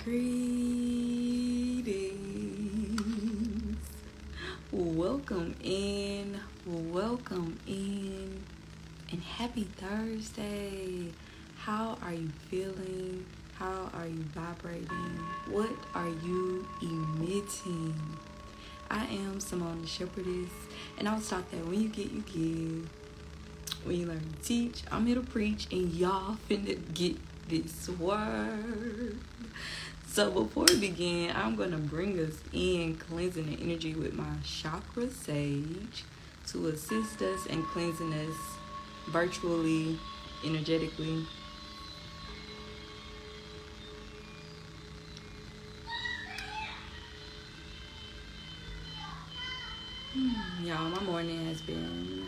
Greetings. Welcome in, and happy Thursday. How are you feeling? How are you vibrating? What are you emitting? I am Simone, the Shepherdess, and I was taught that when you get, you give. When you learn to teach, I'm here to preach, and y'all finna get this word. So before we begin, I'm going to bring us in cleansing the energy with my chakra sage to assist us in cleansing us virtually, energetically. Y'all, my morning has been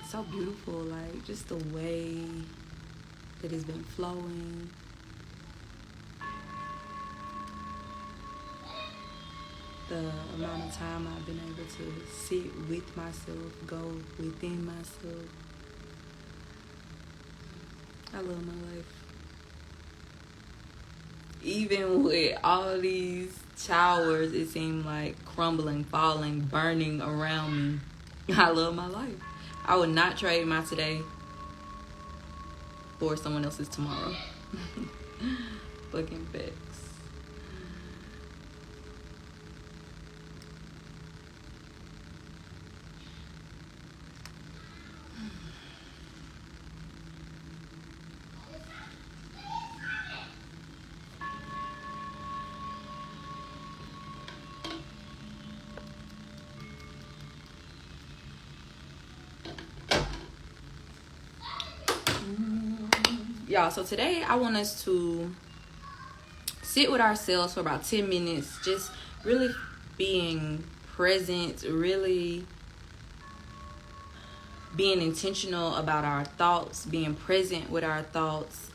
so beautiful, like just the way that it's been flowing. The amount of time I've been able to sit with myself, go within myself. I love my life. Even with all these towers, it seemed like crumbling, falling, burning around me. I love my life. I would not trade my today for someone else's tomorrow. Fucking facts. Y'all, so today I want us to sit with ourselves for about 10 minutes, just really being present, really being intentional about our thoughts, being present with our thoughts.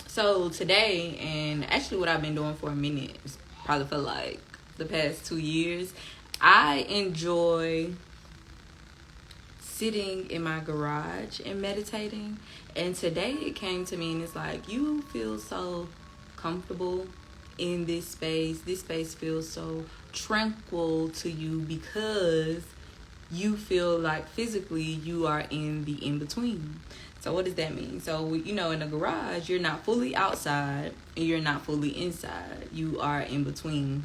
So today, and actually what I've been doing for a minute, probably for like the past 2 years, I enjoy sitting in my garage and meditating. And today it came to me and it's like, you feel so comfortable in this space. This space feels so tranquil to you because you feel like physically you are in the in-between. So what does that mean? So, in the garage, you're not fully outside and you're not fully inside. You are in between.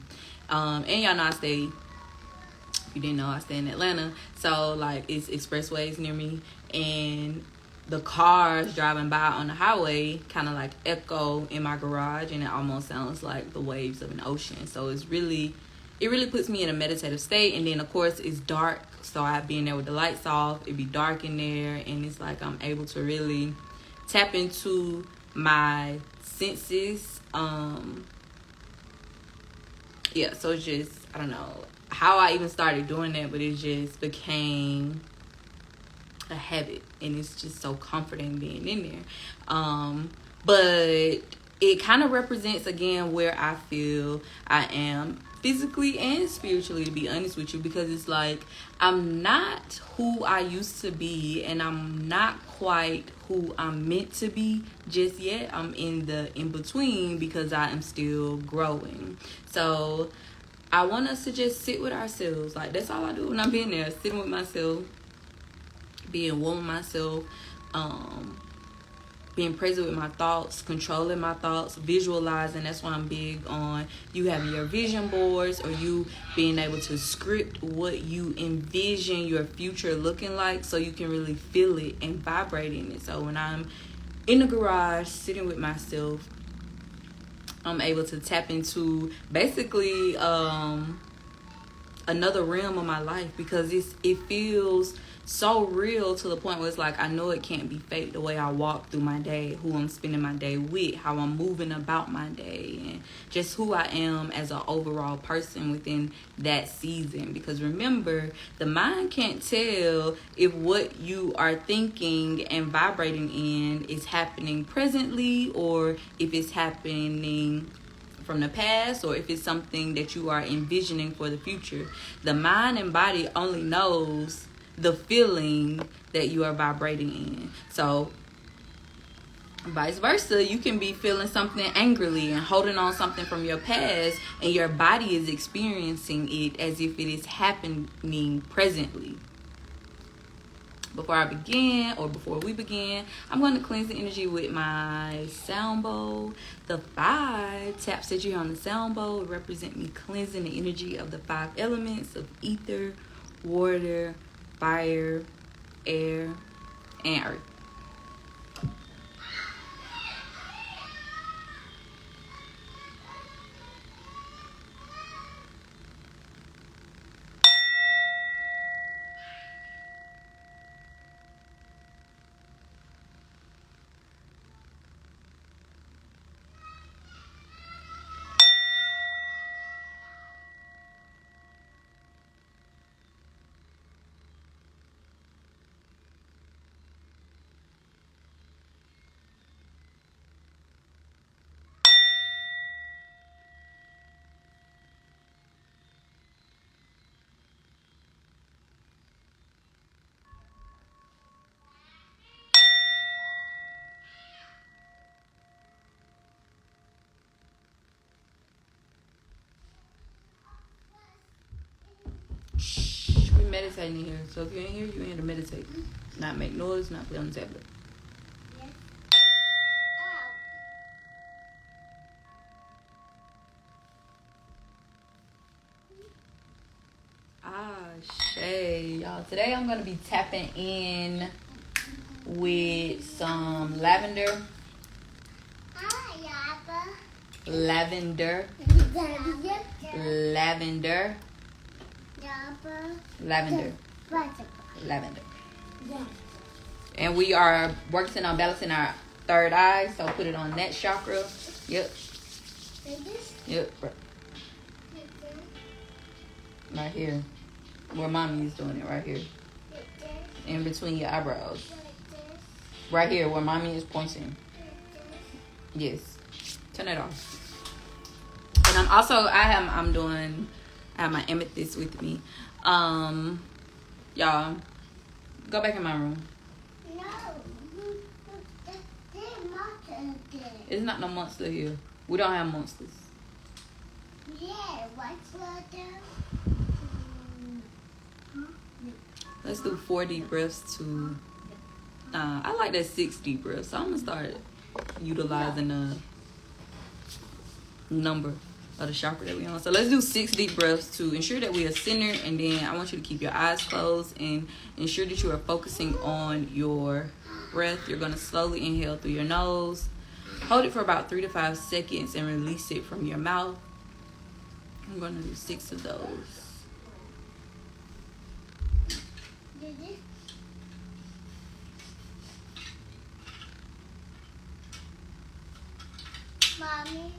And y'all know if you didn't know, I stay in Atlanta. So, like, it's expressways near me. And the cars driving by on the highway kind of, like, echo in my garage. And it almost sounds like the waves of an ocean. So, it really puts me in a meditative state. And then, of course, it's dark. So, I being there with the lights off, it'd be dark in there. And it's like I'm able to really tap into my senses. So it's just, I don't know how I even started doing that, but it just became a habit, and it's just so comforting being in there. But it kind of represents again where I feel I am physically and spiritually, to be honest with you, because it's like I'm not who I used to be, and I'm not quite who I'm meant to be just yet. I'm in the in-between because I am still growing. So I want us to just sit with ourselves. Like, that's all I do when I'm being there, sitting with myself, being one with myself, being present with my thoughts, controlling my thoughts, visualizing. That's why I'm big on you having your vision boards, or you being able to script what you envision your future looking like, so you can really feel it and vibrate in it. So when I'm in the garage sitting with myself, I'm able to tap into basically another realm of my life, because it feels so real to the point where it's like I know it can't be fake. The way I walk through my day, who I'm spending my day with, how I'm moving about my day, and just who I am as an overall person within that season. Because remember, the mind can't tell if what you are thinking and vibrating in is happening presently, or if it's happening from the past, or if it's something that you are envisioning for the future. The mind and body only knows the feeling that you are vibrating in. So Vice versa, you can be feeling something angrily and holding on something from your past, and your body is experiencing it as if it is happening presently. Before we begin, I'm going to cleanse the energy with my sound bowl. The 5 taps that you hear on the sound bowl represent me cleansing the energy of the 5 elements of ether, water, fire, air, and earth. Shh, we meditating here. So if you're in here, you're in here to meditate. Not make noise, not play on the tablet. Yes. Shay, y'all. Today I'm going to be tapping in with some lavender. Lavender. And we are working on balancing our third eye, so put it on that chakra. Yep. Yep. Right here. Where mommy is doing it, right here. In between your eyebrows. Right here where mommy is pointing. Yes. Turn it off. And I'm also I have my amethyst with me. Y'all, go back in my room. No. It's not no monster here. We don't have monsters. Yeah, what's there? Let's do 4 deep breaths to I like that 6 deep breaths. So I'm gonna start utilizing the number of the chakra that we on. So let's do 6 deep breaths to ensure that we are centered, and then I want you to keep your eyes closed and ensure that you are focusing on your breath. You're gonna slowly inhale through your nose, hold it for about 3 to 5 seconds, and release it from your mouth. I'm gonna do 6 of those. Mommy,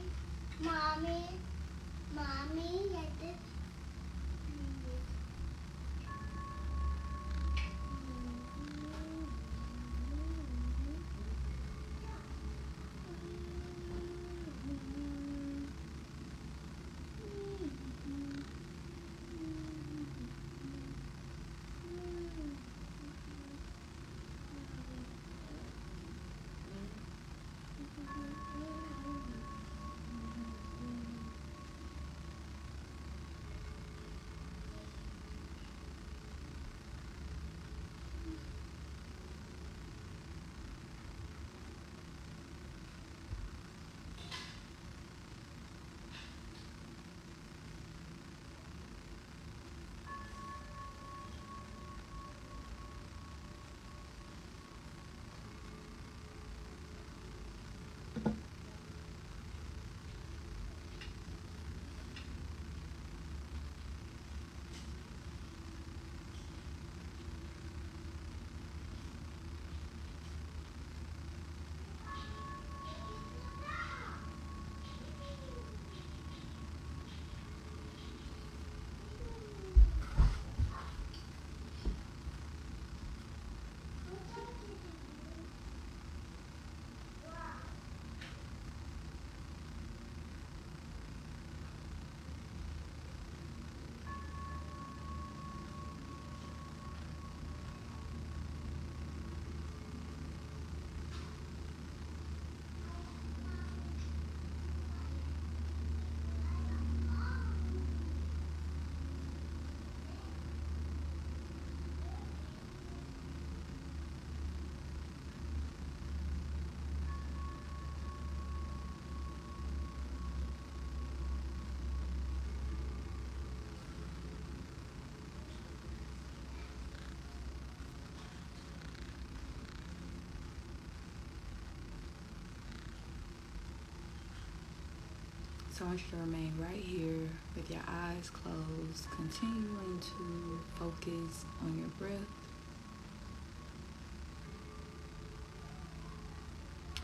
So I want you to remain right here with your eyes closed, continuing to focus on your breath.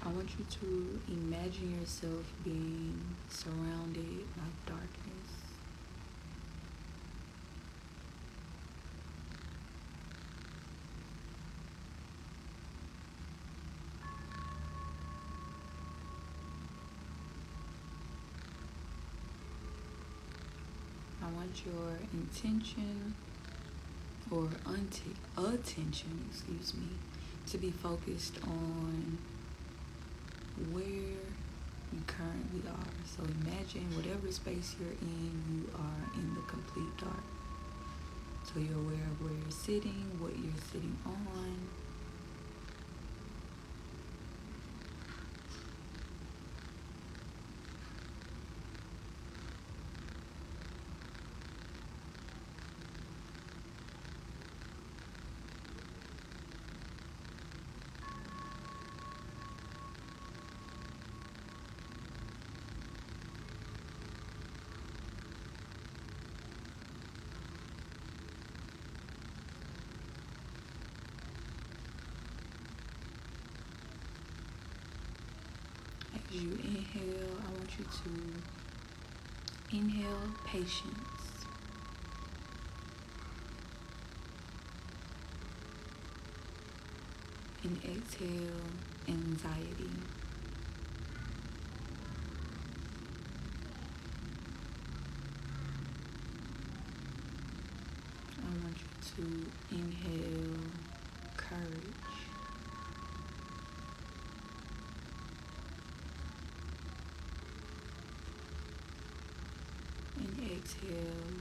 I want you to imagine yourself being surrounded by darkness. I want your intention or attention, to be focused on where you currently are. So imagine whatever space you're in, you are in the complete dark. So you're aware of where you're sitting, what you're sitting on. As you inhale, I want you to inhale patience. And exhale anxiety. I want you to inhale courage. And exhale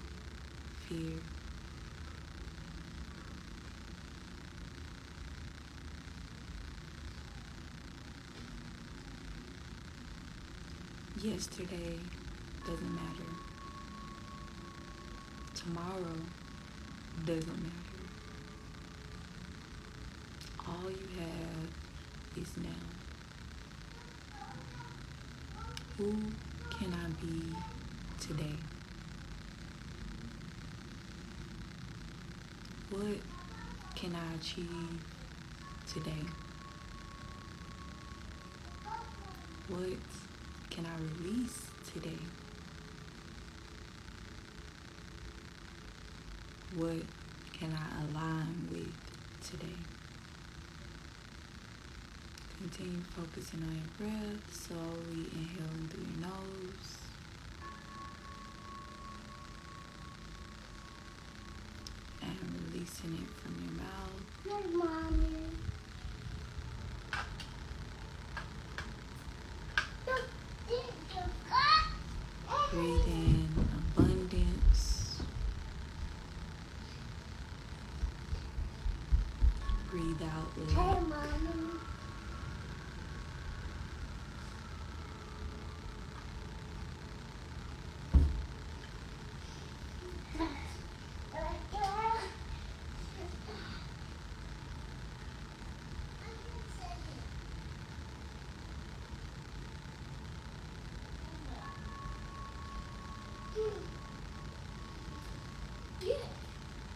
fear. Yesterday doesn't matter. Tomorrow doesn't matter. All you have is now. Who can I be today? What can I achieve today? What can I release today? What can I align with today? Continue focusing on your breath, slowly inhaling through your nose. And releasing it from your mouth. Good morning. Breathe in abundance. Breathe out lack.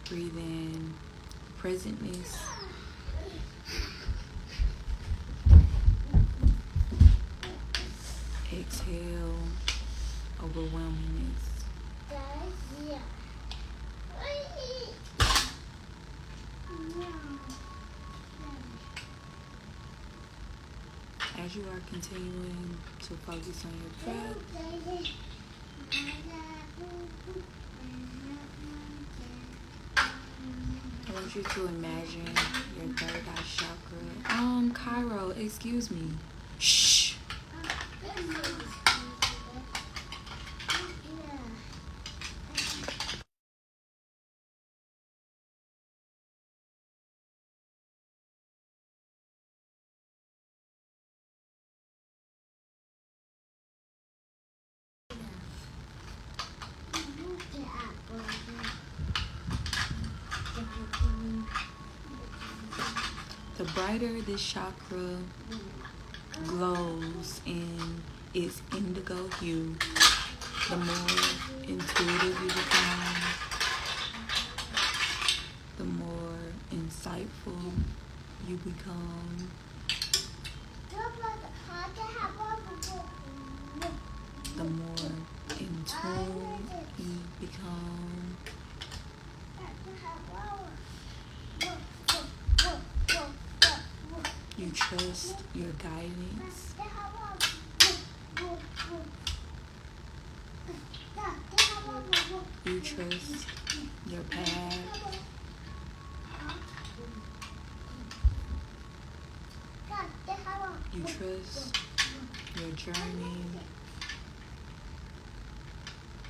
Breathe in presentness. Exhale overwhelmingness. As you are continuing to focus on your breath, I want you to imagine your third eye chakra. Cairo, excuse me. Shh. The brighter this chakra glows in its indigo hue, The more intuitive you become, the more insightful you become, the more in tune you become. You trust your guidance. You trust your path. You trust your journey.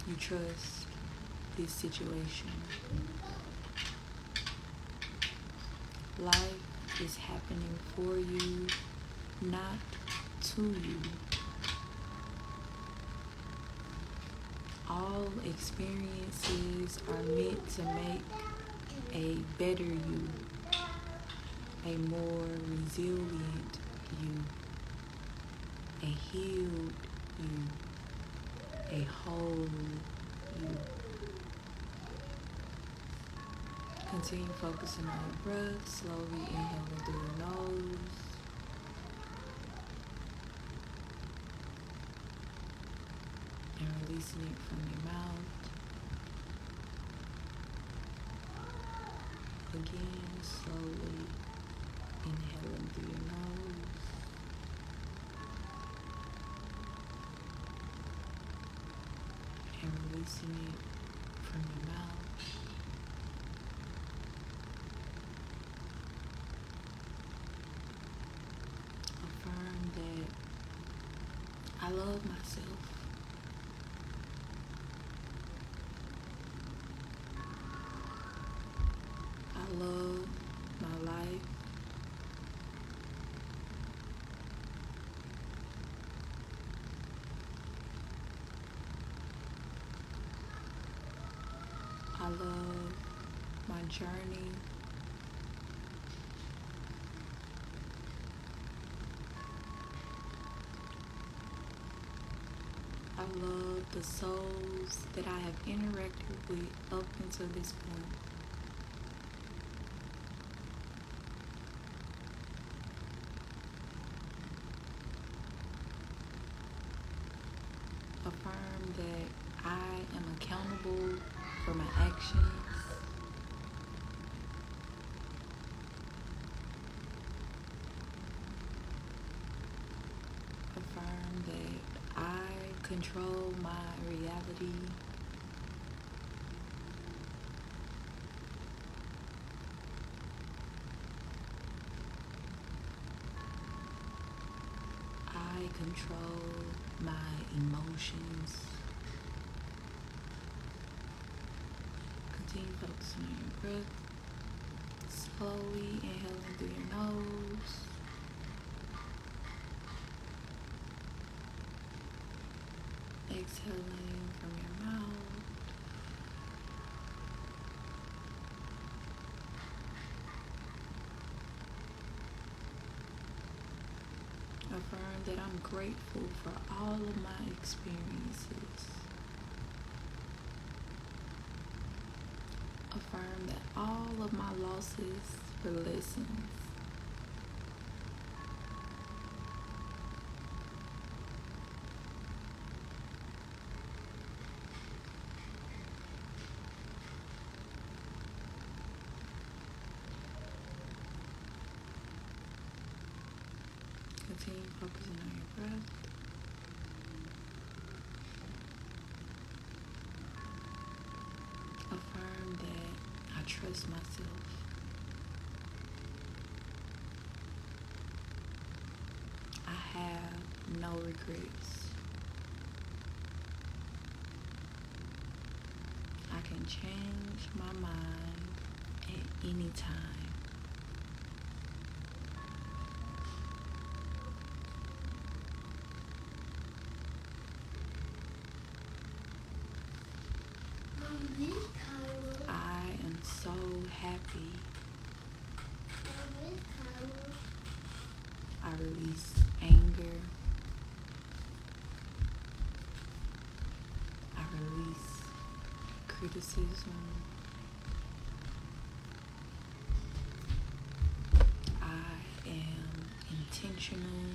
You trust this situation. Life is happening for you, not to you. All experiences are meant to make a better you, a more resilient you, a healed you, a whole you. Continue focusing on your breath, slowly inhaling through your nose. And releasing it from your mouth. Again, slowly inhaling through your nose. And releasing it from your mouth. Affirm that I love myself. I love my life. I love my journey. I love the souls that I have interacted with up until this point. Affirm that I am accountable for my actions. Affirm that I control my reality. I control my emotions. Continue focusing on your breath. Slowly inhaling through your nose. Exhaling from your mouth. Affirm that I'm grateful for all of my experiences. Affirm that all of my losses were lessons. Continue focusing on your breath. Affirm that I trust myself. I have no regrets. I can change my mind at any time. I am so happy. I release anger. criticism. I am intentional.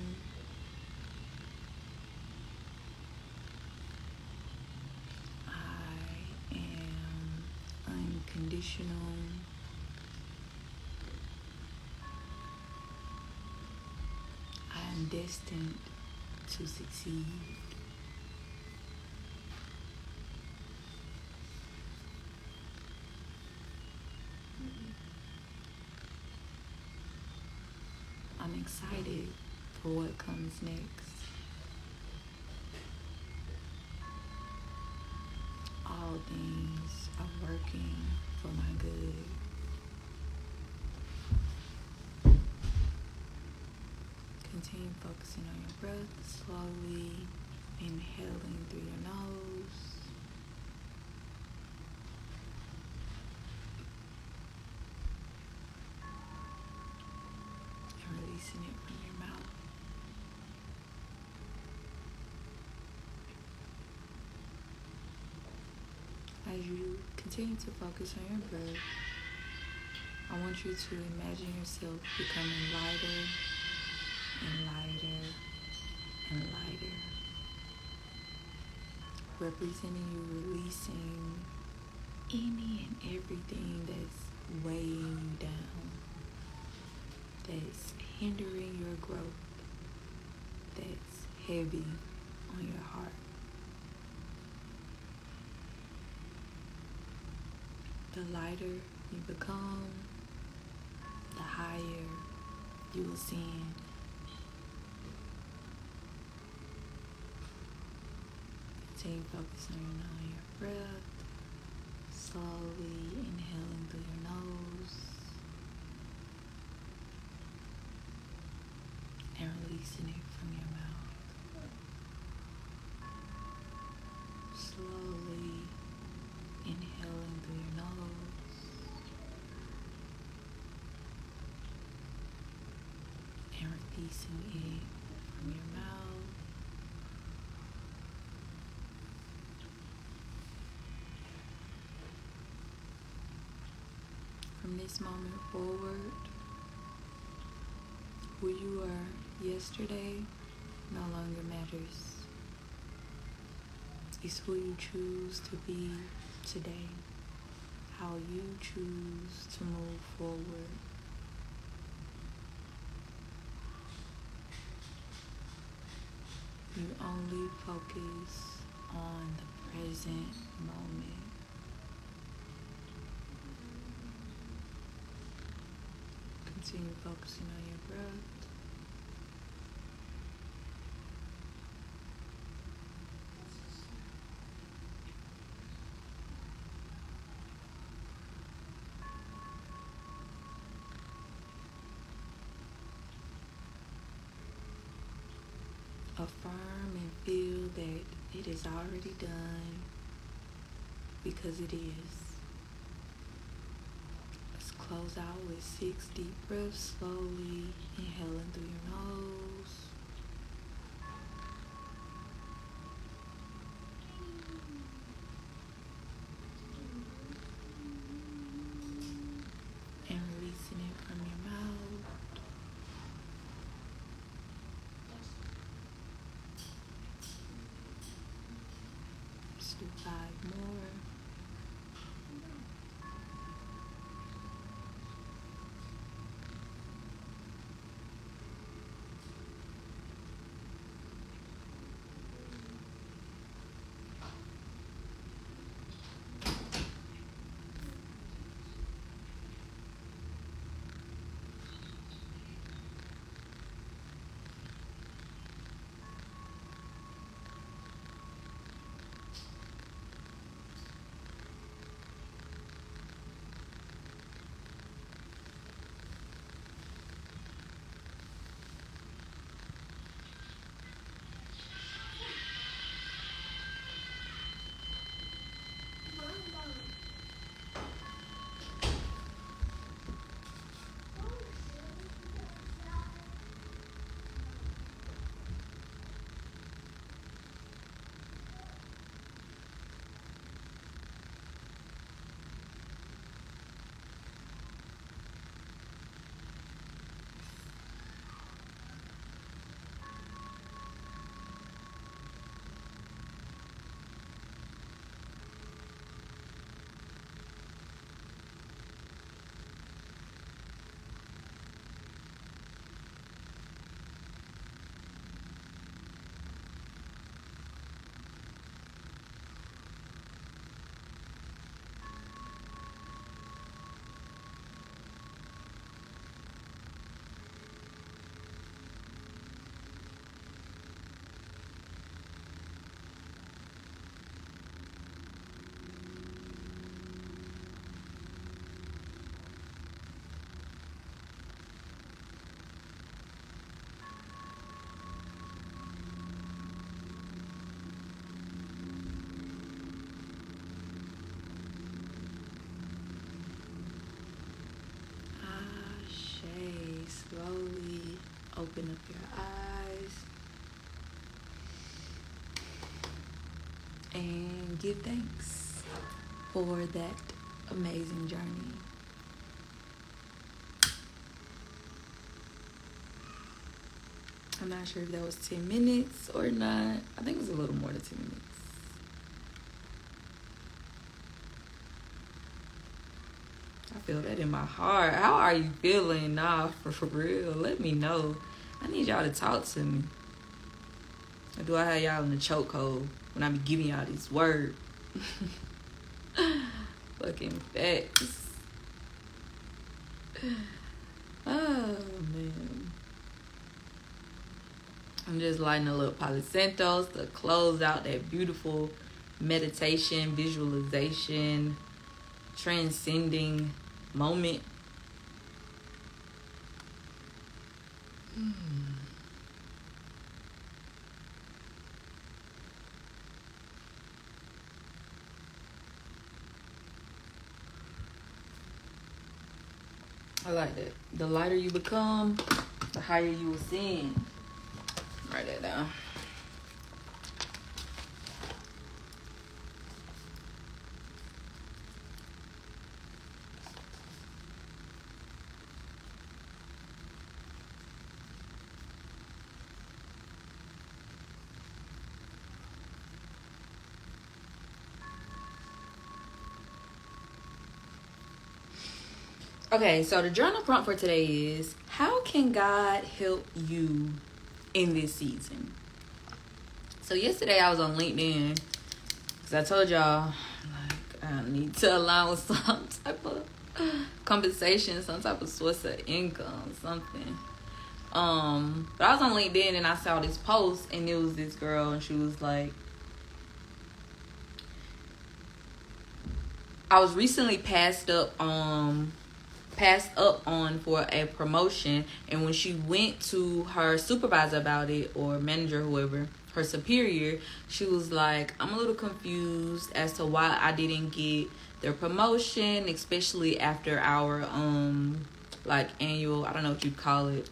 I am unconditional. I am destined to succeed. I'm excited for what comes next. All things are working for my good. Continue focusing on your breath, slowly inhaling through your nose and releasing it from your mouth. As you continue to focus on your breath, I want you to imagine yourself becoming lighter and lighter and lighter, representing you releasing any and everything that's weighing you down, that's hindering your growth, that's heavy on your heart. The lighter you become, the higher you will ascend. Continue focusing on your breath, slowly inhaling through your nose and releasing it from your mouth. Slowly inhaling through your nose and releasing it from your mouth. From this moment forward, who you were yesterday no longer matters. It's who you choose to be today, how you choose to move forward. You only focus on the present moment. Continue focusing on your breath. Affirm and feel that it is already done, because it is. Let's close out with 6 deep breaths, slowly inhaling through your nose and releasing it from your mouth. Let's do 5 more. Open up your eyes and give thanks for that amazing journey. I'm not sure if that was 10 minutes or not. I think it was a little more than 10 minutes. I feel that in my heart. How are you feeling? Nah, for real. Let me know. I need y'all to talk to me. Or do I have y'all in the chokehold when I be giving y'all these words? Fucking facts. Oh, man. I'm just lighting a little Palo Santos to close out that beautiful meditation, visualization, transcending moment. I like that. The lighter you become, the higher you will ascend. Write that down. Okay, so the journal prompt for today is, how can God help you in this season? So yesterday I was on LinkedIn because I told y'all like I need to align with some type of compensation, some type of source of income, something. But I was on LinkedIn and I saw this post and it was this girl and she was like, I was recently passed up on for a promotion, and when she went to her supervisor about it, or manager, whoever, her superior, she was like, I'm a little confused as to why I didn't get their promotion, especially after our like annual, I don't know what you'd call it,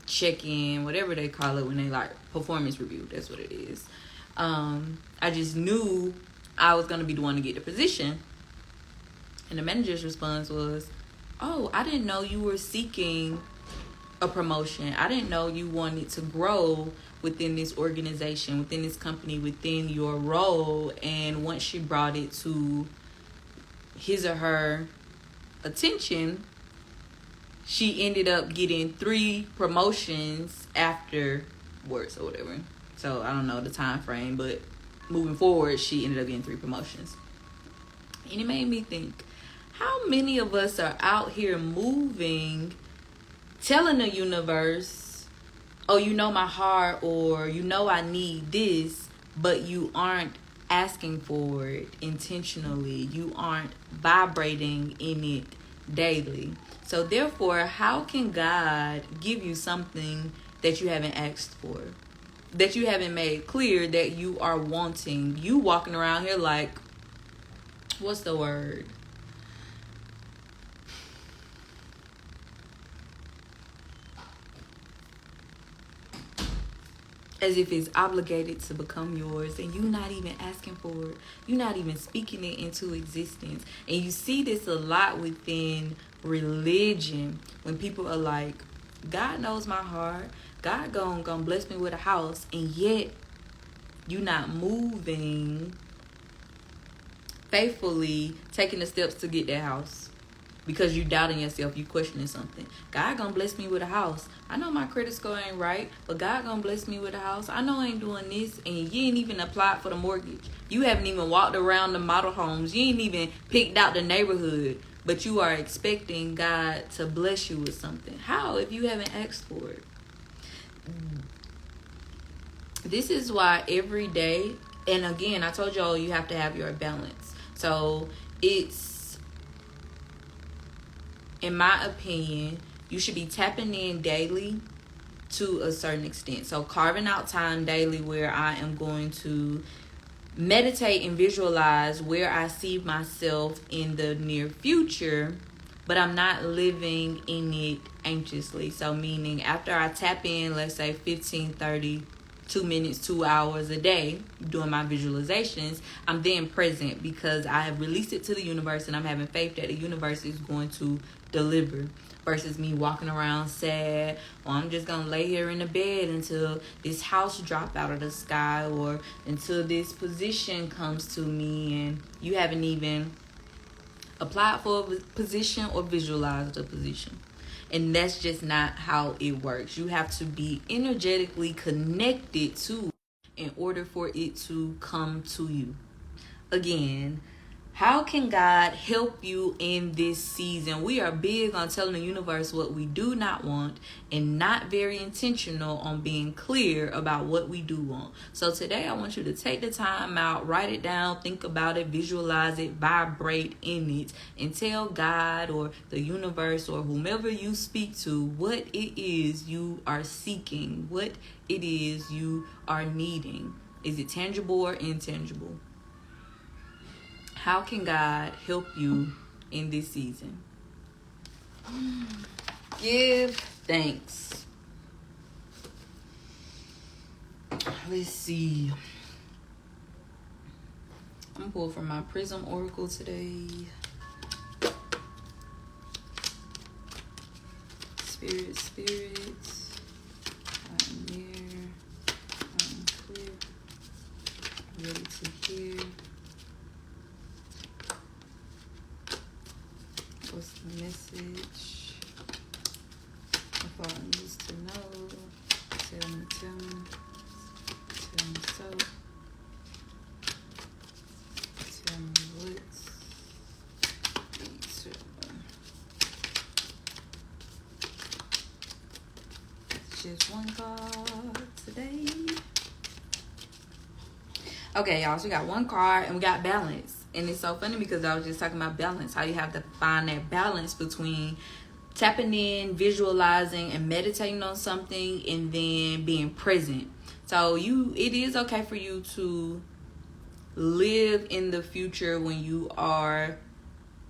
check-in, whatever they call it when they like performance review. That's what it is. I just knew I was gonna be the one to get the position. And the manager's response was, oh, I didn't know you were seeking a promotion. I didn't know you wanted to grow within this organization, within this company, within your role. And once she brought it to his or her attention, she ended up getting 3 promotions afterwards or whatever. So I don't know the time frame, but moving forward, she ended up getting 3 promotions. And it made me think, how many of us are out here moving, telling the universe, oh, you know my heart, or you know I need this, but you aren't asking for it intentionally. You aren't vibrating in it daily. So therefore, how can God give you something that you haven't asked for, that you haven't made clear that you are wanting? You walking around here like, what's the word? As if it's obligated to become yours, and you're not even asking for it. You're not even speaking it into existence. And you see this a lot within religion, when people are like, God knows my heart, God gonna bless me with a house, and yet you're not moving faithfully, taking the steps to get that house. Because you doubting yourself, you questioning something. God gonna bless me with a house. I know my credit score ain't right, but God gonna bless me with a house. I know I ain't doing this, and you ain't even applied for the mortgage. You haven't even walked around the model homes. You ain't even picked out the neighborhood, but you are expecting God to bless you with something. How, if you haven't asked for it? This is why every day, and again, I told y'all you have to have your balance. So it's, in my opinion, you should be tapping in daily to a certain extent. So carving out time daily where I am going to meditate and visualize where I see myself in the near future but I'm not living in it anxiously. So meaning after I tap in, let's say 15, 30, 2 minutes, 2 hours a day doing my visualizations, I'm then present because I have released it to the universe and I'm having faith that the universe is going to deliver. Versus me walking around sad, or I'm just gonna lay here in the bed until this house drop out of the sky, or until this position comes to me, and you haven't even applied for a position or visualized a position. And that's just not how it works. You have to be energetically connected to in order for it to come to you. Again, how can God help you in this season? We are big on telling the universe what we do not want and not very intentional on being clear about what we do want. So today I want you to take the time out, write it down, think about it, visualize it, vibrate in it, and tell God or the universe or whomever you speak to what it is you are seeking, what it is you are needing. Is it tangible or intangible? How can God help you in this season? Give thanks. Let's see. I'm going to pull from my Prism Oracle today. Spirits. I'm near. I'm clear. Ready to hear. What's the message? If I needs to know, tell me so. Tell me what's it's just one card today. Okay, y'all, so we got one card and we got balance. And it's so funny because I was just talking about balance, how you have to find that balance between tapping in, visualizing, and meditating on something, and then being present. So it is okay for you to live in the future when you are,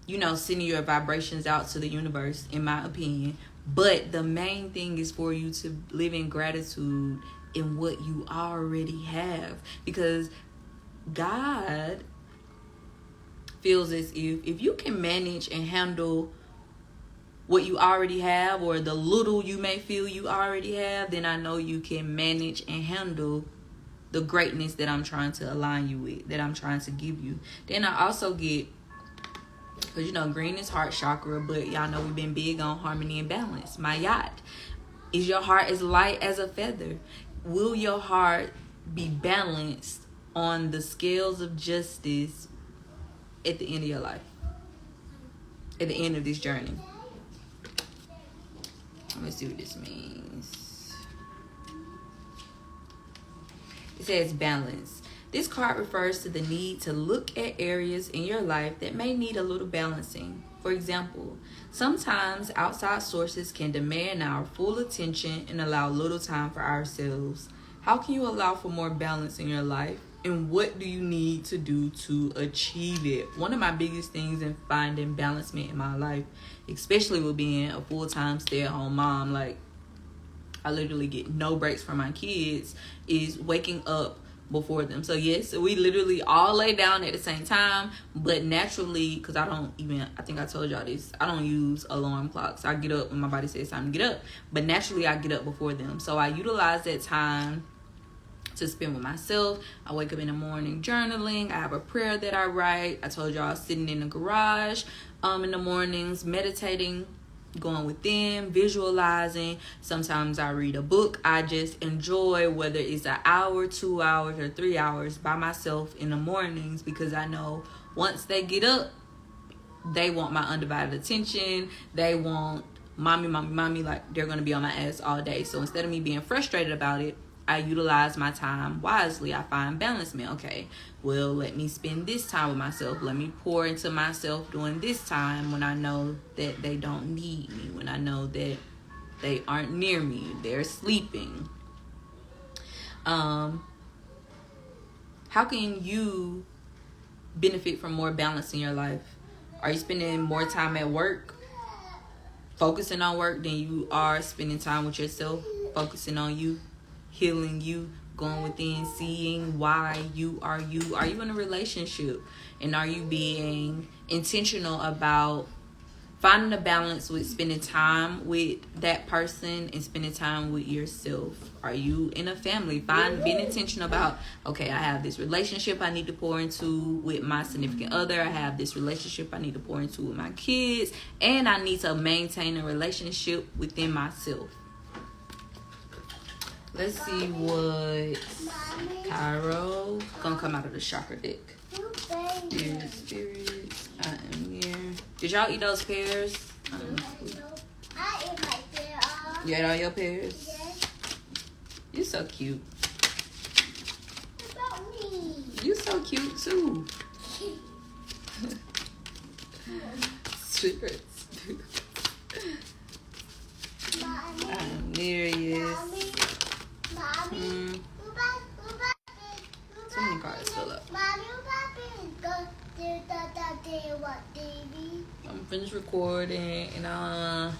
sending your vibrations out to the universe, in my opinion. But the main thing is for you to live in gratitude in what you already have. Because God feels as if you can manage and handle what you already have, or the little you may feel you already have, then I know you can manage and handle the greatness that I'm trying to align you with, that I'm trying to give you. Then I also get, because green is heart chakra, but y'all know we've been big on harmony and balance. My yacht. Is your heart as light as a feather? Will your heart be balanced on the scales of justice at the end of your life, at the end of this journey? Let's see what this means. It says balance. This card refers to the need to look at areas in your life that may need a little balancing. For example, sometimes outside sources can demand our full attention and allow little time for ourselves. How can you allow for more balance in your life? And what do you need to do to achieve it? One of my biggest things in finding balancement in my life, especially with being a full-time stay-at-home mom, like I literally get no breaks from my kids, is waking up before them. So yes, we literally all lay down at the same time, but naturally, because I think I told y'all this, I don't use alarm clocks. I get up when my body says time to get up, but naturally I get up before them. So I utilize that time to spend with myself. I wake up in the morning journaling. I have a prayer that I write. I told y'all, sitting in the garage in the mornings, meditating, going within, visualizing. Sometimes I read a book. I just enjoy, whether it's an hour, 2 hours, or 3 hours by myself in the mornings, because I know once they get up, they want my undivided attention. They want mommy, like they're going to be on my ass all day. So instead of me being frustrated about it, I utilize my time wisely. I find balancement. Okay, well, let me spend this time with myself. Let me pour into myself during this time when I know that they don't need me, when I know that they aren't near me, they're sleeping. How can you benefit from more balance in your life? Are you spending more time at work? focusing on work than you are spending time with yourself, focusing on you, healing you, going within, seeing why you are you. Are you in a relationship? And are you being intentional about finding a balance with spending time with that person and spending time with yourself? Are you in a family? Being intentional about, okay, I have this relationship I need to pour into with my significant other. I have this relationship I need to pour into with my kids. And I need to maintain a relationship within myself. Let's see what Cairo gonna come out of the chakra deck. Dear spirits, I am here. Did y'all eat those pears? I ate my pear. You ate all your pears? Yes. You're so cute. What about me? You're so cute too. Spirits. Mommy. I'm Nereus. Mommy. Too many cards fill up. Mommy, go to the TV. I'm finished recording and I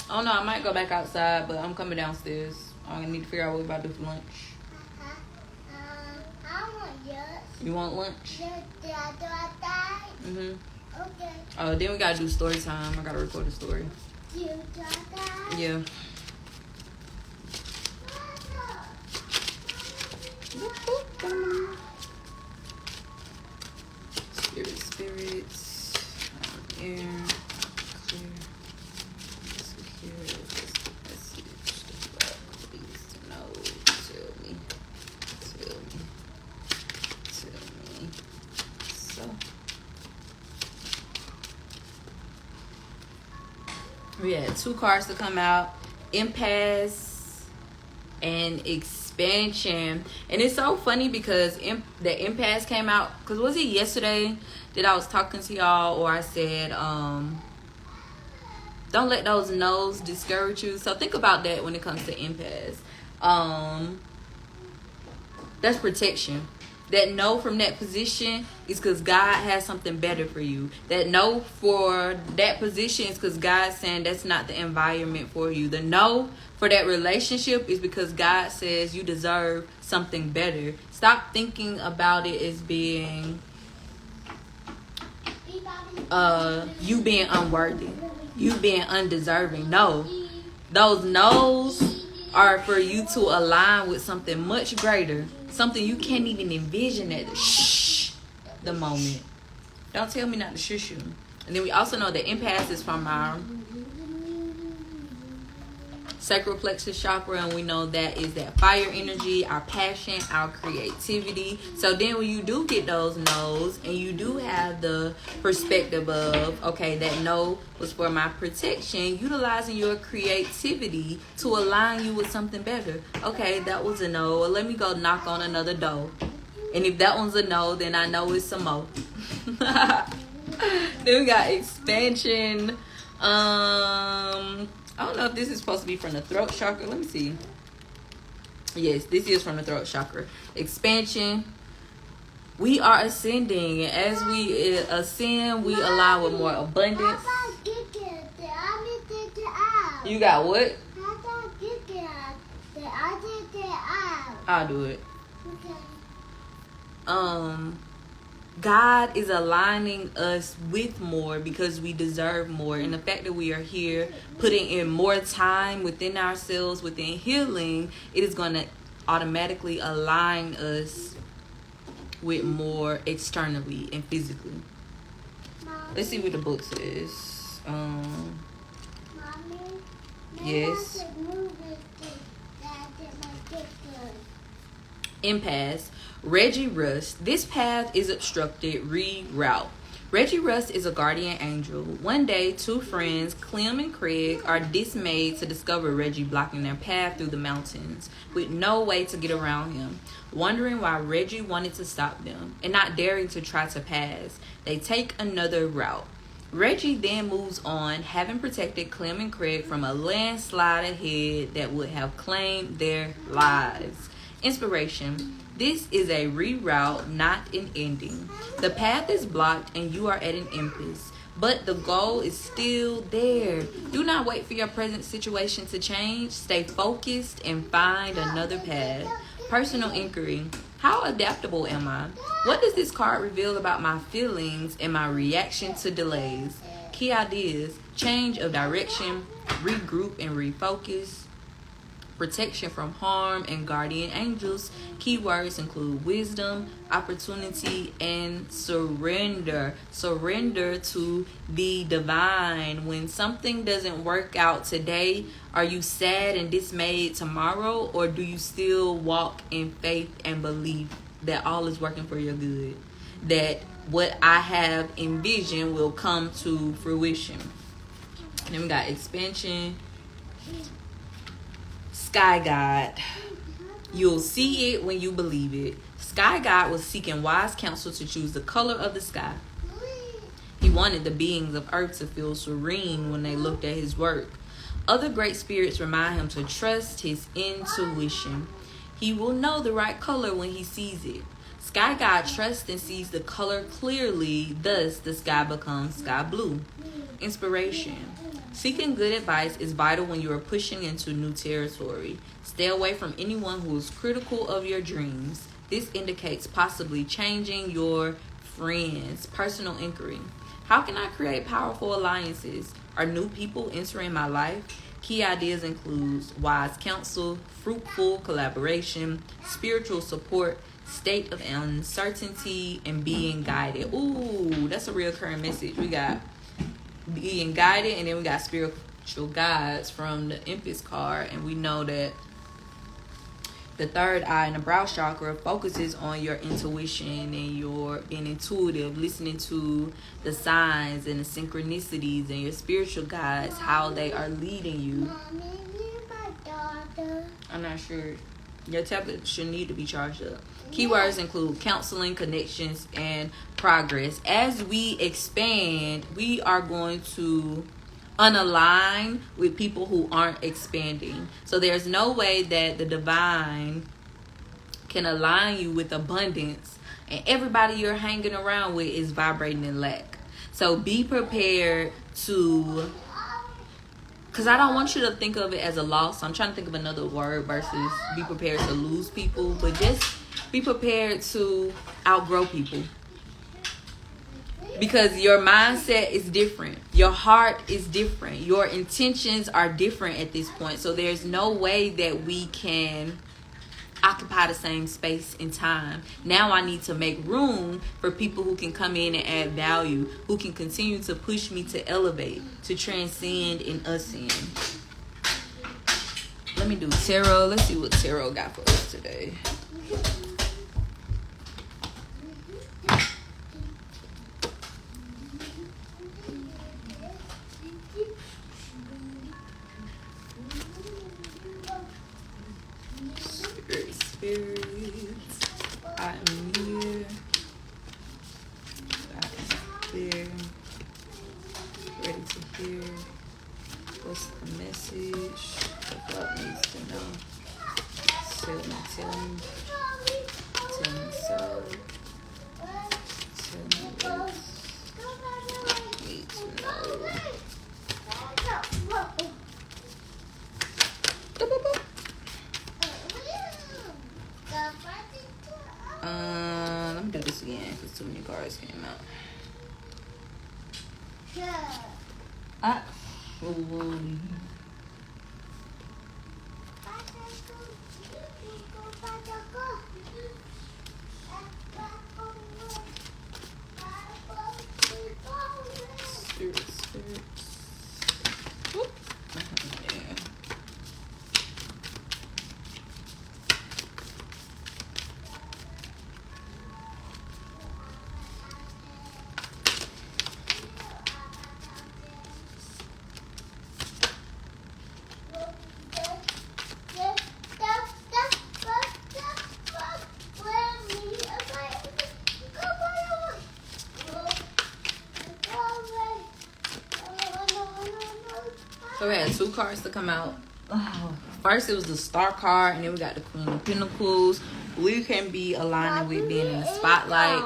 don't know, I might go back outside, but I'm coming downstairs. I need to figure out what we're about to do for lunch. I want yours. You want lunch? Mm-hmm. Okay. Oh, then we gotta do story time. I gotta record a story. Yeah. Spirits. Air. Clear. Secure this message. Please to know. Tell me. So. We had 2 cards to come out. Impasse and expansion. And it's so funny because the impasse came out, because was it yesterday that I was talking to y'all, or I said don't let those no's discourage you. So think about that when it comes to impasse. That's protection. That no from that position is because God has something better for you. That no for that position is because God's saying that's not the environment for you. The no for that relationship is because God says you deserve something better. Stop thinking about it as being you being unworthy, you being undeserving. No, those no's are for you to align with something much greater, something you can't even envision at the moment. Don't tell me not to shush you. And then we also know that impasse is from our sacral plexus chakra, and we know that is that fire energy, our passion, our creativity. So then when you do get those no's and you do have the perspective of, okay, that no was for my protection, utilizing your creativity to align you with something better. Okay, that was a no. Well, let me go knock on another door. And if that one's a no, then I know it's some more. Then we got expansion. I don't know if this is supposed to be from the throat chakra. Let me see. Yes, this is from the throat chakra. Expansion. We are ascending. As we ascend, we align with more abundance. You got what? I'll do it. God is aligning us with more because we deserve more. And the fact that we are here putting in more time within ourselves, within healing, it is going to automatically align us with more externally and physically. Let's see what the book says. Yes. Impasse. Reggie Rust. This path is obstructed. Reroute. Reggie Rust is a guardian angel. One day, 2 friends, Clem and Craig, are dismayed to discover Reggie blocking their path through the mountains with no way to get around him. Wondering why Reggie wanted to stop them and not daring to try to pass, they take another route. Reggie then moves on, having protected Clem and Craig from a landslide ahead that would have claimed their lives. Inspiration. This is a reroute, not an ending. The path is blocked and you are at an impasse. but the goal is still there. Do not wait for your present situation to change. Stay focused and find another path. Personal inquiry. How adaptable am I? What does this card reveal about my feelings and my reaction to delays? Key ideas. Change of direction. Regroup and refocus. Protection from harm and guardian angels. Keywords include wisdom, opportunity, and surrender. Surrender to the divine. When something doesn't work out today, are you sad and dismayed tomorrow, or do you still walk in faith and believe that all is working for your good? That what I have envisioned will come to fruition. And then we got expansion. Sky God. You'll see it when you believe it. Sky God was seeking wise counsel to choose the color of the sky. He wanted the beings of earth to feel serene when they looked at his work. Other great spirits remind him to trust his intuition. He will know the right color when he sees it. Sky God trusts and sees the color clearly, thus the sky becomes sky blue. Inspiration. Seeking good advice is vital when you are pushing into new territory. Stay away from anyone who is critical of your dreams. This indicates possibly changing your friends. Personal inquiry. How can I create powerful alliances? Are new people entering my life? Key ideas include wise counsel, fruitful collaboration, spiritual support, state of uncertainty, and being guided. Ooh, that's a recurring message. We got being guided, and then we got spiritual guides from the Empress card, and we know that the third eye and the brow chakra focuses on your intuition and your being intuitive, listening to the signs and the synchronicities and your spiritual guides, how they are leading you. I'm not sure. Your tablet should need to be charged up. Keywords include counseling, connections, and progress. As we expand, we are going to unalign with people who aren't expanding. So there's no way that the divine can align you with abundance, and everybody you're hanging around with is vibrating in lack. So be prepared to, because I don't want you to think of it as a loss. I'm trying to think of another word versus be prepared to lose people, but just be prepared to outgrow people. Because your mindset is different. Your heart is different. Your intentions are different at this point. So there's no way that we can occupy the same space and time. Now I need to make room for people who can come in and add value, who can continue to push me to elevate, to transcend and ascend. Let me do tarot. Let's see what tarot got for us today. Spirits, I am here. I am here. Ready to hear. What's the message? The God needs to know. Tell me so. Tell me what need to know. Let me do this again because too many cards came out. Spirits. Whoop. Yeah. So we had two cards to come out. First, it was the Star card, and then we got the Queen of Pentacles. We can be aligning with being in the spotlight.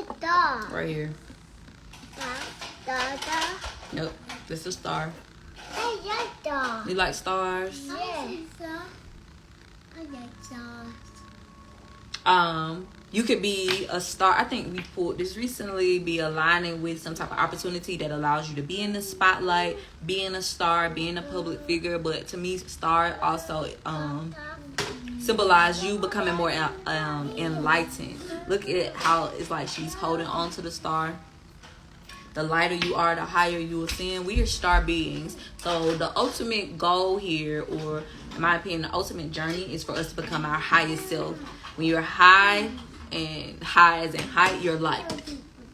a star? Right here. Star. Nope. This is a star. I like star. You like stars? Yeah. I like stars. You could be a star. I think we pulled this recently. Be aligning with some type of opportunity that allows you to be in the spotlight, being a star, being a public figure. But to me, star also symbolize you becoming more enlightened. Look at how it's like she's holding on to the star. The lighter you are, the higher you will ascend. We are star beings. So the ultimate goal here, or in my opinion, the ultimate journey is for us to become our highest self. When you're high, and high as in height, you're light.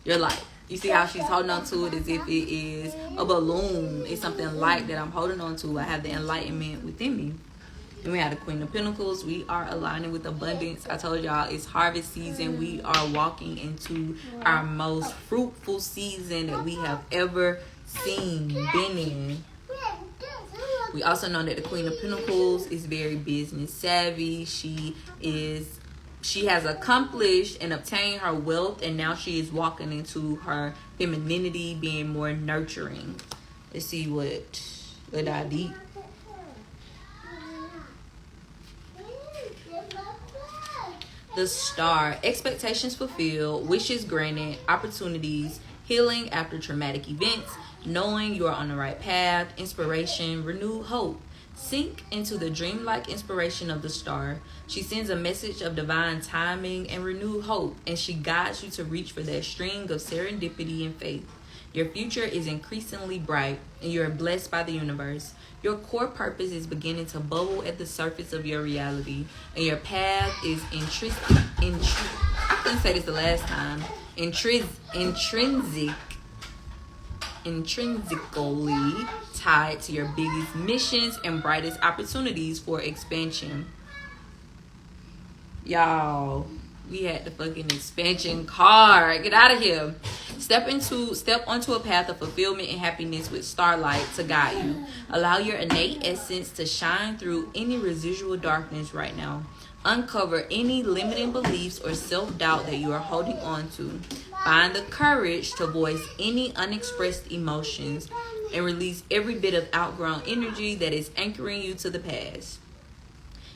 You're light. You see how she's holding on to it as if it is a balloon. It's something light that I'm holding on to. I have the enlightenment within me. Then we have the Queen of Pentacles. We are aligning with abundance. I told y'all it's harvest season. We are walking into our most fruitful season that we have ever been in. We also know that the Queen of Pentacles is very business savvy. She has accomplished and obtained her wealth, and now she is walking into her femininity, being more nurturing. Let's see what I did. The Star. Expectations fulfilled, wishes granted, opportunities, healing after traumatic events, knowing you are on the right path, inspiration, renewed hope. Sink into the dreamlike inspiration of the star. She sends a message of divine timing and renewed hope, and she guides you to reach for that string of serendipity and faith. Your future is increasingly bright, and you are blessed by the universe. Your core purpose is beginning to bubble at the surface of your reality, and your path is I couldn't say this the last time. Intrinsically tied to your biggest missions and brightest opportunities for expansion. Y'all, we had the fucking expansion card. Get out of here. Step onto a path of fulfillment and happiness with starlight to guide you. Allow your innate essence to shine through any residual darkness right now. Uncover any limiting beliefs or self-doubt that you are holding on to. Find the courage to voice any unexpressed emotions and release every bit of outgrown energy that is anchoring you to the past.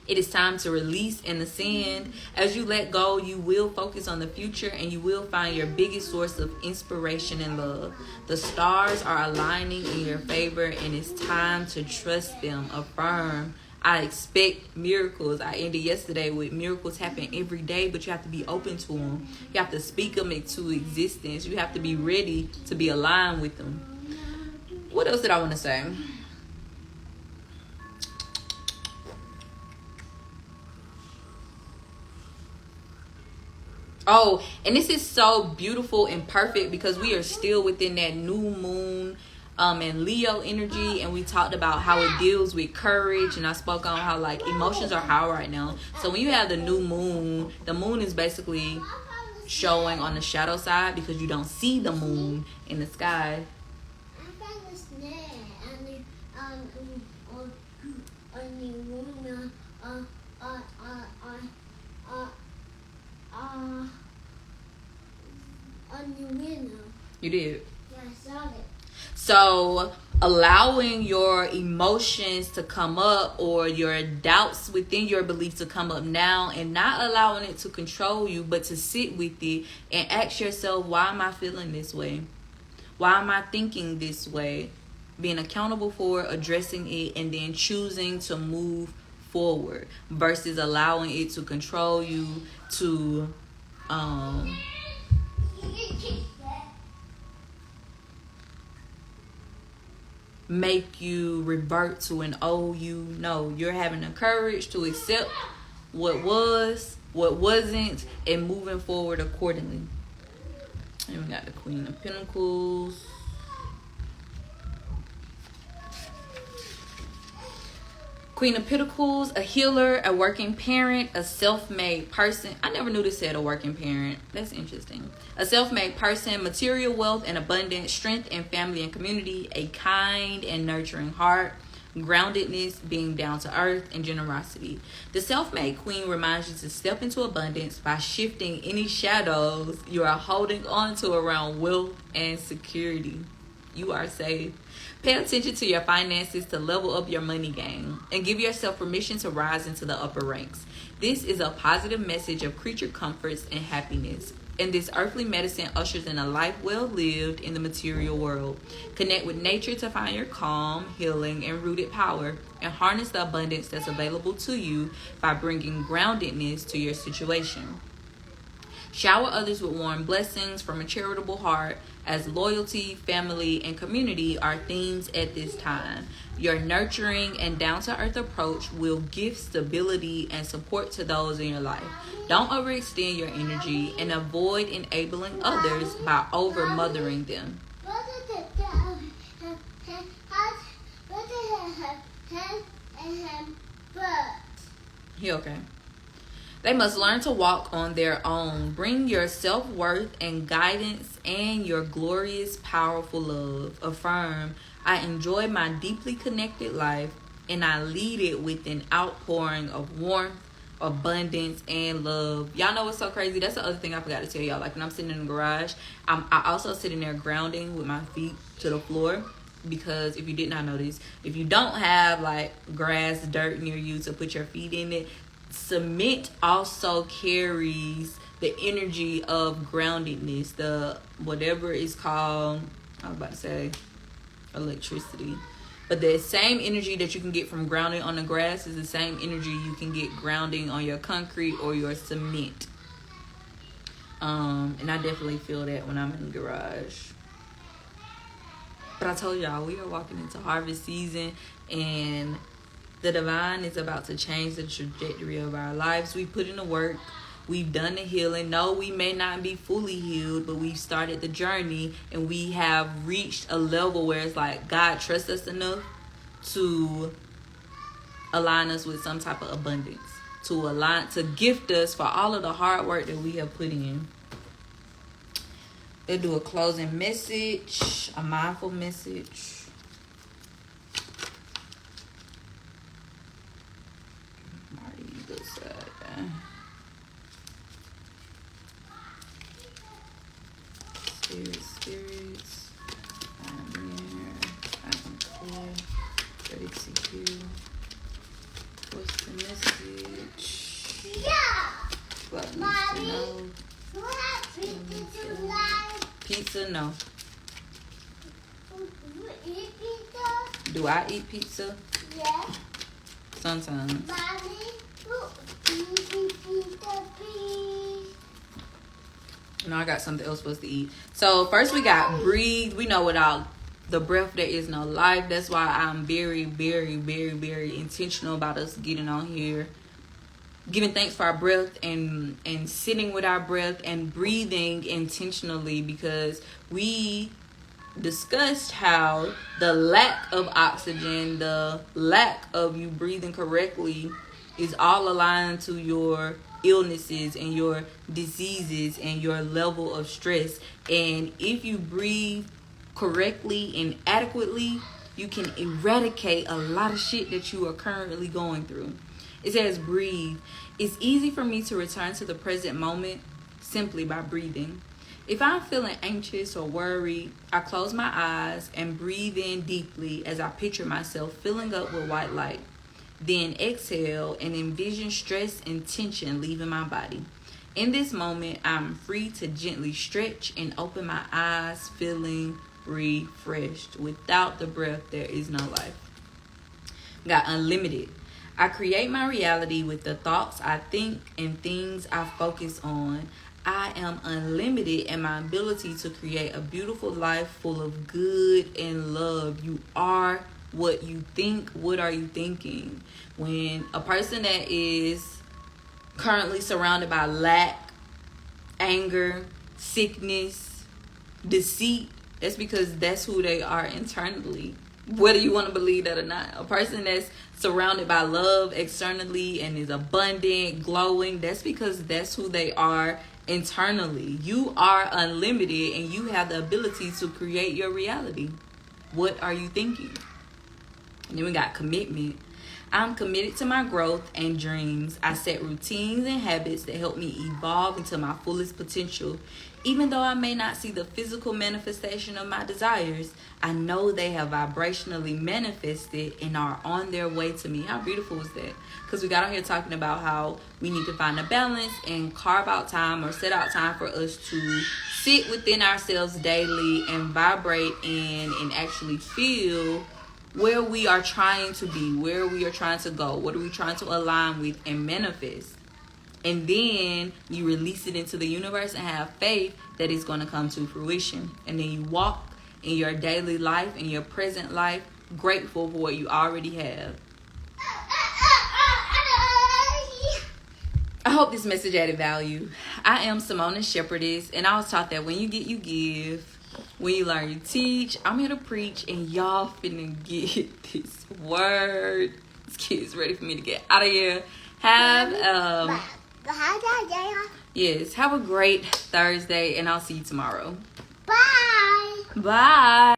It is time to release and ascend. As you let go, you will focus on the future, and you will find your biggest source of inspiration and love. The stars are aligning in your favor, and it's time to trust them. Affirm. I expect miracles. I ended yesterday with miracles happen every day, but you have to be open to them. You have to speak them into existence. You have to be ready to be aligned with them. What else did I want to say? Oh, and this is so beautiful and perfect because we are still within that new moon and Leo energy, and we talked about how it deals with courage, and I spoke on how like emotions are high right now. So when you have the new moon, the moon is basically showing on the shadow side because you don't see the moon in the sky. You did? Yeah, I saw it. So allowing your emotions to come up, or your doubts within your beliefs to come up now, and not allowing it to control you, but to sit with it and ask yourself, why am I feeling this way? Why am I thinking this way? Being accountable for addressing it, and then choosing to move forward versus allowing it to control you, to make you revert to an old you. No, you're having the courage to accept what was, what wasn't, and moving forward accordingly. And we got the Queen of Pentacles. Queen of Pentacles, a healer, a working parent, a self-made person. I never knew this said a working parent. That's interesting. A self-made person, material wealth and abundance, strength and family and community, a kind and nurturing heart, groundedness, being down to earth, and generosity. The self-made queen reminds you to step into abundance by shifting any shadows you are holding on to around wealth and security. You are safe. Pay attention to your finances to level up your money game and give yourself permission to rise into the upper ranks. This is a positive message of creature comforts and happiness. And this earthly medicine ushers in a life well lived in the material world. Connect with nature to find your calm, healing, and rooted power, and harness the abundance that's available to you by bringing groundedness to your situation. Shower others with warm blessings from a charitable heart, as loyalty, family, and community are themes at this time. Your nurturing and down-to-earth approach will give stability and support to those in your life. Don't overextend your energy and avoid enabling others by over-mothering them. You okay? They must learn to walk on their own. Bring your self-worth and guidance and your glorious, powerful love. Affirm, I enjoy my deeply connected life and I lead it with an outpouring of warmth, abundance, and love. Y'all know what's so crazy? That's the other thing I forgot to tell y'all. Like when I'm sitting in the garage, I also sit in there grounding with my feet to the floor. Because if you did not know this, if you don't have like grass, dirt near you to put your feet in it, cement also carries the energy of groundedness, the whatever is called, I was about to say electricity, but the same energy that you can get from grounding on the grass is the same energy you can get grounding on your concrete or your cement. And I definitely feel that when I'm in the garage. But I told y'all, we are walking into harvest season, and the divine is about to change the trajectory of our lives. We put in the work. We've done the healing. No, we may not be fully healed, but we've started the journey, and we have reached a level where it's like God trusts us enough to align us with some type of abundance, to gift us for all of the hard work that we have put in. They'll do a closing message, a mindful message. Spirits, I'm here, I'm clear, ready to heal. What's the message? Yeah! What Mommy, needs to know? you have pizza tonight? Pizza, no. You eat pizza? Do I eat pizza? Yeah. Sometimes. Mommy, you eat pizza, please? No, I got something else for us to eat. So first we got breathe. We know without the breath there is no life. That's why I'm very, very, very, very intentional about us getting on here, giving thanks for our breath and sitting with our breath and breathing intentionally, because we discussed how the lack of oxygen, the lack of you breathing correctly is all aligned to your illnesses and your diseases and your level of stress. And if you breathe correctly and adequately, you can eradicate a lot of shit that you are currently going through. It says breathe. It's easy for me to return to the present moment simply by breathing. If I'm feeling anxious or worried, I close my eyes and breathe in deeply as I picture myself filling up with white light. Then exhale and envision stress and tension leaving my body. In this moment, I'm free to gently stretch and open my eyes, feeling refreshed. Without the breath, there is no life. Got unlimited. I create my reality with the thoughts I think and things I focus on. I am unlimited in my ability to create a beautiful life full of good and love. You are what you think. What are you thinking? When a person that is currently surrounded by lack, anger, sickness, deceit, that's because that's who they are internally, whether you want to believe that or not. A person that's surrounded by love externally and is abundant, glowing, that's because that's who they are internally. You are unlimited and you have the ability to create your reality. What are you thinking? And then we got commitment. I'm committed to my growth and dreams. I set routines and habits that help me evolve into my fullest potential. Even though I may not see the physical manifestation of my desires, I know they have vibrationally manifested and are on their way to me. How beautiful is that? Because we got on here talking about how we need to find a balance and carve out time or set out time for us to sit within ourselves daily and vibrate in and actually feel where we are trying to be, where we are trying to go, what are we trying to align with and manifest. And then you release it into the universe and have faith that it's going to come to fruition. And then you walk in your daily life, in your present life, grateful for what you already have. I hope this message added value. I am Simone, Shepherdess, and I was taught that when you get, you give. When you learn, you teach. I'm here to preach, and y'all finna get this word. This kid's ready for me to get out of here. Have a great Thursday, and I'll see you tomorrow. Bye. Bye.